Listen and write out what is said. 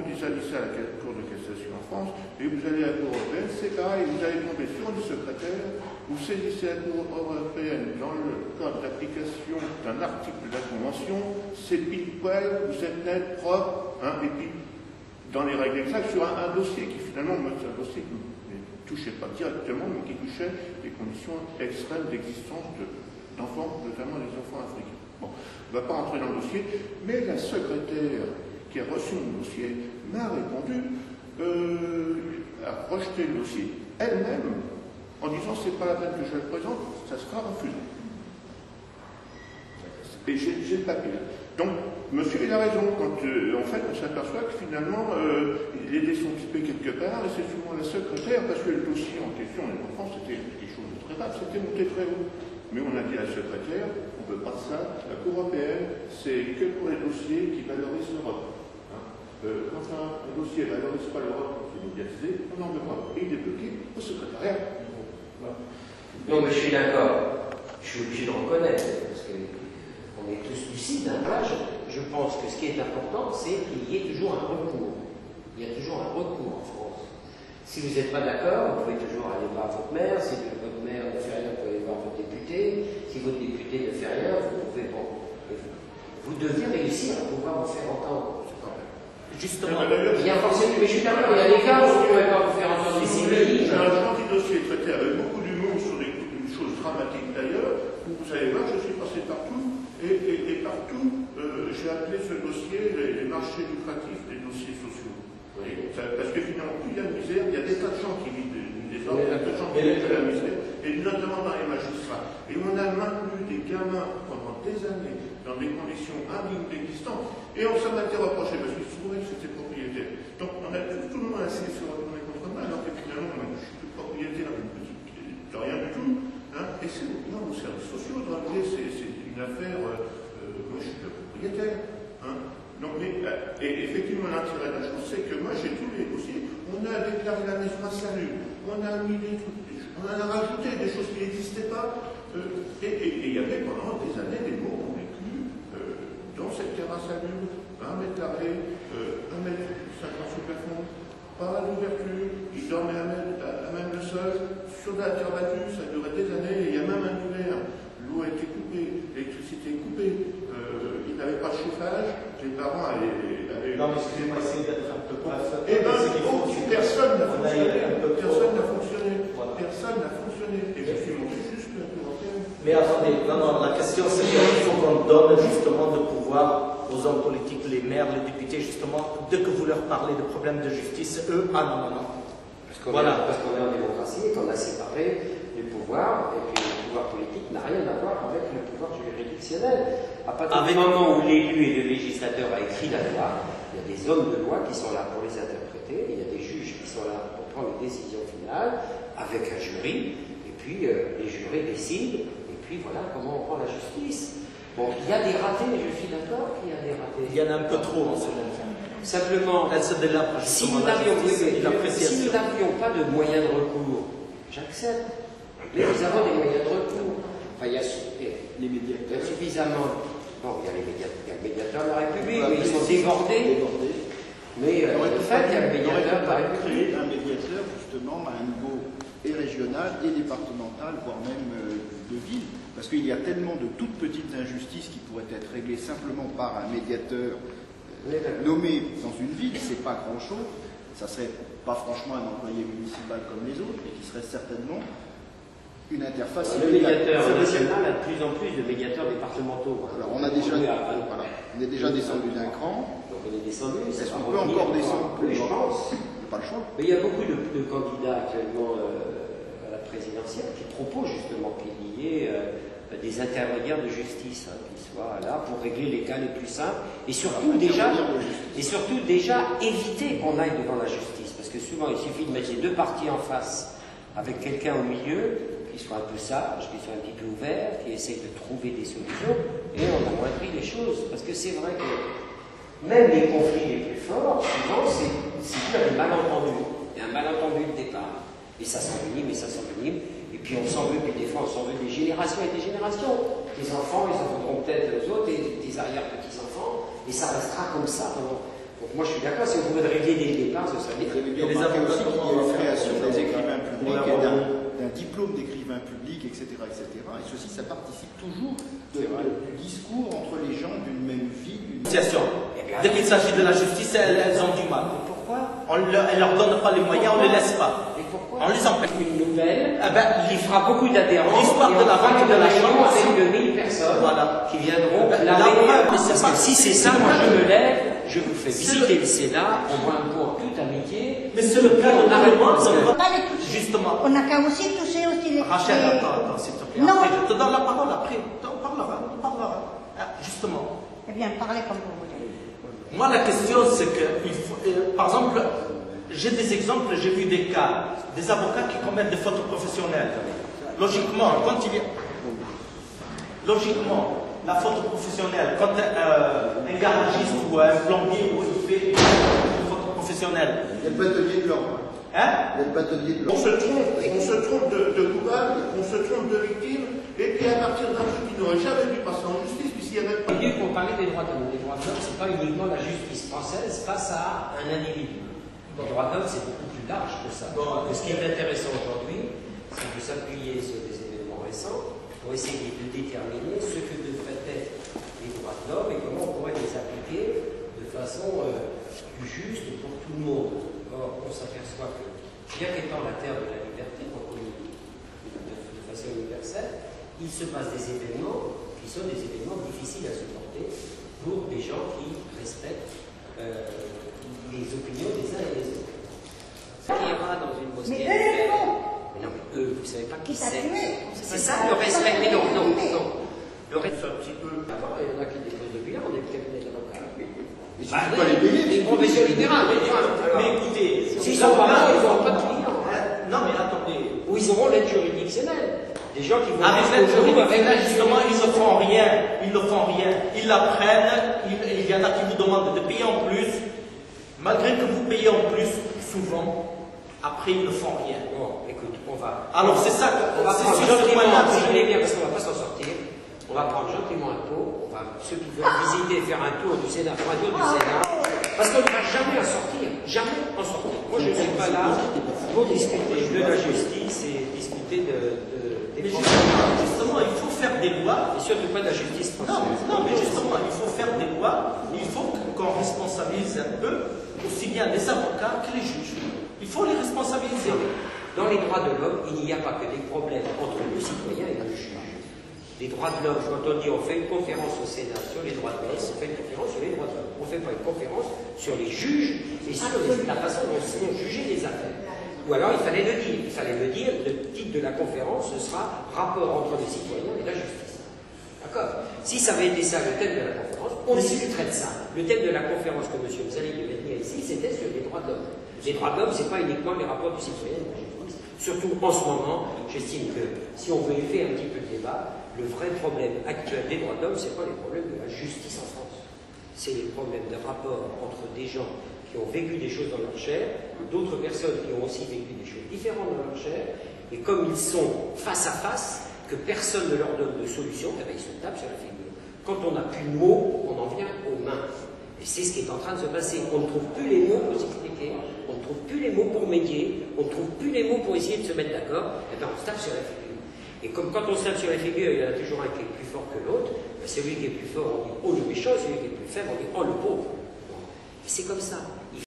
vous saisissez à la Cour de cassation en France, et vous allez à la Cour européenne, c'est pareil, vous allez tomber sur du secrétaire, vous saisissez la Cour européenne dans le cadre d'application d'un article de la Convention, c'est pile poil, vous êtes net, propre, hein, et puis dans les règles exactes, sur un dossier qui finalement, c'est un dossier qui ne touchait pas directement, mais qui touchait les conditions extrêmes d'existence d'enfants, notamment les enfants africains. Bon, on ne va pas rentrer dans le dossier, mais la secrétaire qui a reçu mon dossier m'a répondu, a rejeté le dossier elle-même, en disant c'est pas la peine que je le présente, ça sera refusé. Et j'ai le papier. Donc, monsieur, il a raison, quand en fait on s'aperçoit que finalement les dés sont typés quelque part, et c'est souvent la secrétaire, parce que le dossier en question, en France, c'était quelque chose de très grave, c'était monté très haut. Mais on a dit à la secrétaire, on ne veut pas de ça, la Cour européenne, c'est que pour les dossiers qui valorisent l'Europe. Quand un dossier ne valorise pas l'Europe, qui est médiatisé, on n'en veut pas. Et il est bloqué au secrétariat. Voilà. Non, mais je suis d'accord. Je suis obligé de reconnaître, parce qu'on est tous lucides. Hein. Là, je pense que ce qui est important, c'est qu'il y ait toujours un recours. Il y a toujours un recours en France. Si vous n'êtes pas d'accord, vous pouvez toujours aller voir votre maire. Si votre maire ne fait rien, vous pouvez aller voir votre député. Si votre député ne fait rien, vous pouvez... Bon, vous devez réussir à pouvoir vous faire entendre. Justement, il y a forcément, mais je suis d'accord, il y a des cas où vous ne pouvez pas vous faire entendre ici. J'ai un gentil dossier traité avec beaucoup d'humour sur des choses dramatiques d'ailleurs, où vous allez voir, je suis passé partout, et partout, j'ai appelé ce dossier les marchés lucratifs des dossiers sociaux. Parce que finalement, plus il y a de misère, il y a des tas de gens qui vivent des ordres, des tas de gens qui vivent de la misère, et notamment dans les magistrats. Et on a maintenu des gamins pendant des années dans des conditions indignes d'existence, et on s'en a été reproché, parce qu'ils se trouvaient que c'était propriétaire. Donc on a tout le monde assis sur retourner contre moi, alors que finalement, moi, je suis plus propriétaire d'une petite, de rien du tout. Hein, et c'est non, aux services sociaux, dans le c'est une affaire, moi je suis le propriétaire. Hein. Donc, et effectivement, l'intérêt de la chose, c'est que moi j'ai tous les dossiers, on a déclaré la maison insalubre, on a mis des trucs, on en a rajouté des choses qui n'existaient pas, et il y avait pendant des années des mots qu'on vécu dans cette terre insalubre, 1 mètre carré, 1 mètre 50 sous plafond, pas d'ouverture, ils dormaient à même le sol, sur de la terre battue, ça durait des années, et il y a même un hiver, l'eau a été coupée, l'électricité est coupée, ils n'avaient pas de chauffage, les parents allaient... Non, mais excusez-moi, essayez d'être un peu bref. Eh bien, personne n'a fonctionné, personne n'a fonctionné, personne n'a fonctionné, et je suis monté juste la Cour européenne. Mais attendez, non, la question c'est qu'il faut qu'on donne justement de pouvoir aux hommes politiques, les maires, les députés, justement, dès que vous leur parlez de problèmes de justice, eux, ah non. Parce qu'on est en démocratie et qu'on a séparé les pouvoirs, et puis le pouvoir politique n'a rien à voir avec le pouvoir juridictionnel. À partir du moment où l'élu et le législateur a écrit la loi, il y a des hommes de loi qui sont là pour les interpréter, il y a des juges qui sont là pour prendre les décisions finales, avec un jury, et puis les jurés décident, et puis voilà comment on prend la justice. Bon, il y a des ratés, je suis d'accord qu'il y a des ratés. Il y en a un peu trop en ce moment. Simplement, si nous n'avions pas de moyens de recours, j'accepte. Mais nous avons des moyens de recours. Enfin, il y a les médiateurs suffisamment. Bon, il y a le médiateur de la République, mais ils sont débordés. Mais le fait qu'il y a le médiateur de la République. Un médiateur, justement, à un niveau et régional et départemental, voire même de ville. Parce qu'il y a tellement de toutes petites injustices qui pourraient être réglées simplement par un médiateur nommé dans une ville, c'est pas grand-chose. Ça serait pas franchement un employé municipal comme les autres, mais qui serait certainement une interface. Le médiateur national a de plus en plus de médiateurs départementaux. Alors on est déjà descendu d'un cran. Donc on est descendu. Est-ce qu'on peut encore descendre plus? Je pense. Il n'y a pas le choix. Mais il y a beaucoup de candidats actuellement à la présidentielle qui proposent justement qu'il y ait des intermédiaires de justice qui soient là pour régler les cas les plus simples et surtout déjà éviter qu'on aille devant la justice, parce que souvent il suffit de mettre les deux parties en face avec quelqu'un au milieu qui soit un peu sage, qui soit un petit peu ouvert, qui essaye de trouver des solutions, et on amoindrit les choses, parce que c'est vrai que même les conflits les plus forts, souvent c'est dû à des malentendus. Il y a un malentendu de départ, et ça s'envenime, et puis on s'en veut, puis des fois on s'en veut des générations et des générations. Les enfants, ils en voudront peut-être aux autres, et des arrière-petits-enfants, et ça restera comme ça Donc moi je suis d'accord, si on pouvait le régler dès le départ, ce serait bien. Vous avez bien remarqué aussi qu'il y a une création des écrivains publics et d'un diplôme d'écrivain public, etc., etc. Et ceci, ça participe toujours du discours entre les gens d'une même vie. Dès qu'il s'agit de la justice, elles ont du mal. Pourquoi? Elles leur donne pas les moyens, on ne les laisse pas. Et pourquoi? On les empêche. Une nouvelle qui fera beaucoup d'adhérents. L'histoire de la vente de la chambre, c'est de 1000 personnes qui viendront parce que si c'est ça, moi je me lève, je vous fais visiter le Sénat, on voit un cours tout amitié. Mais c'est le cas, on arrête pas. Justement. On n'a qu'à aussi toucher aussi les... Rachel, attends, s'il te plaît. Non. Après, je te donne la parole après. On parlera. Justement. Eh bien, parlez comme vous voulez. Moi, la question, c'est que, par exemple, j'ai des exemples, j'ai vu des cas, des avocats qui commettent des fautes professionnelles. Logiquement, la faute professionnelle, quand un garagiste ou un plombier il fait une faute professionnelle. Il y a le bâtonnier de l'ordre. Hein? Il y a le bâtonnier de l'ordre. On se trompe de coupable, on se trompe de victime, et puis à partir d'un truc qui n'aurait jamais dû passer en justice, puisqu'il y avait pas. Pour parler des droits de l'homme. Les droits de l'homme, ce n'est pas uniquement la justice française face à un individu. Les droits de l'homme, c'est beaucoup plus large que ça. Ce qui est intéressant aujourd'hui, c'est de s'appuyer sur des événements récents pour essayer de déterminer ce que devraient être les droits de l'homme et comment on pourrait les appliquer de façon plus juste pour tout le monde. Or, on s'aperçoit que, bien qu'étant la terre de la liberté, reconnue de façon universelle, il se passe des événements qui sont des événements difficiles à supporter pour des gens qui respectent les opinions des uns et des autres. Qui ira dans une mosquée. Mais eux, mais non, mais eux, vous ne savez pas qui c'est. C'est ça ça le respect. Mais non. Le respect, un petit peu. d'abord, il y en a qui déposent de bilan, on est le cabinet d'avocats. Il suffit pas les payer. Une profession libérale. Mais écoutez, s'ils sont pas là, ils n'auront pas de clients. Non, mais attendez. Ou ils auront l'aide juridictionnelle. Des gens qui vont Avec l'aide juridictionnelle, justement, ils ne font rien. Ils la prennent. Il y en a qui vous demandent de payer en plus. Malgré que vous payez en plus, souvent, après, ils ne font rien. Bon, écoute, on va. Alors, c'est ça. On va C'est prendre sur ce gentiment, point-là. vous voulez bien, parce qu'on ne va pas s'en sortir. On va prendre gentiment un pot. Ceux qui veulent visiter, faire un tour du Sénat, faire un tour du Sénat. Parce qu'on ne va jamais en sortir. Jamais en sortir. Moi, je ne suis pas là pour discuter de la justice et discuter des Justement, il faut faire des lois. et surtout pas de la justice française. Non, mais justement, il faut faire des lois. Il faut qu'on responsabilise un peu aussi bien les avocats que les juges. Il faut les responsabiliser. Dans les droits de l'homme, il n'y a pas que des problèmes entre le citoyen et le juge. Les droits de l'homme, quand on dit on fait une conférence au Sénat sur les droits de l'homme, on fait une conférence sur les droits de l'homme. On ne fait pas une conférence sur les juges et sur la façon dont sont jugées les affaires. Ou alors il fallait le dire. Le titre de la conférence, ce sera rapport entre les citoyens et la justice. D'accord? Si ça avait été ça le thème de la conférence, on discuterait de ça. Le thème de la conférence que M. Mzali devait tenir ici, c'était sur les droits de l'homme. Les droits de l'homme, ce n'est pas uniquement les rapports du citoyen et de la justice. Surtout en ce moment, j'estime que si on veut élever un petit peu le débat, le vrai problème actuel des droits de l'homme, ce n'est pas les problèmes de la justice en France. C'est les problèmes de rapport entre des gens qui ont vécu des choses dans leur chair, d'autres personnes qui ont aussi vécu des choses différentes dans leur chair, et comme ils sont face à face, que personne ne leur donne de solution, eh bien, ils se tapent sur la figure. Quand on n'a plus de mots, on en vient aux mains. Et c'est ce qui est en train de se passer. On ne trouve plus les mots pour s'expliquer, on ne trouve plus les mots pour médier, on ne trouve plus les mots pour essayer de se mettre d'accord, et bien on se tape sur la figure. Et comme quand on se tape sur la figure, il y en a toujours un qui est plus fort que l'autre, ben celui qui est plus fort, on dit oh le méchant, celui qui est plus faible, on dit oh le pauvre. Et c'est comme ça.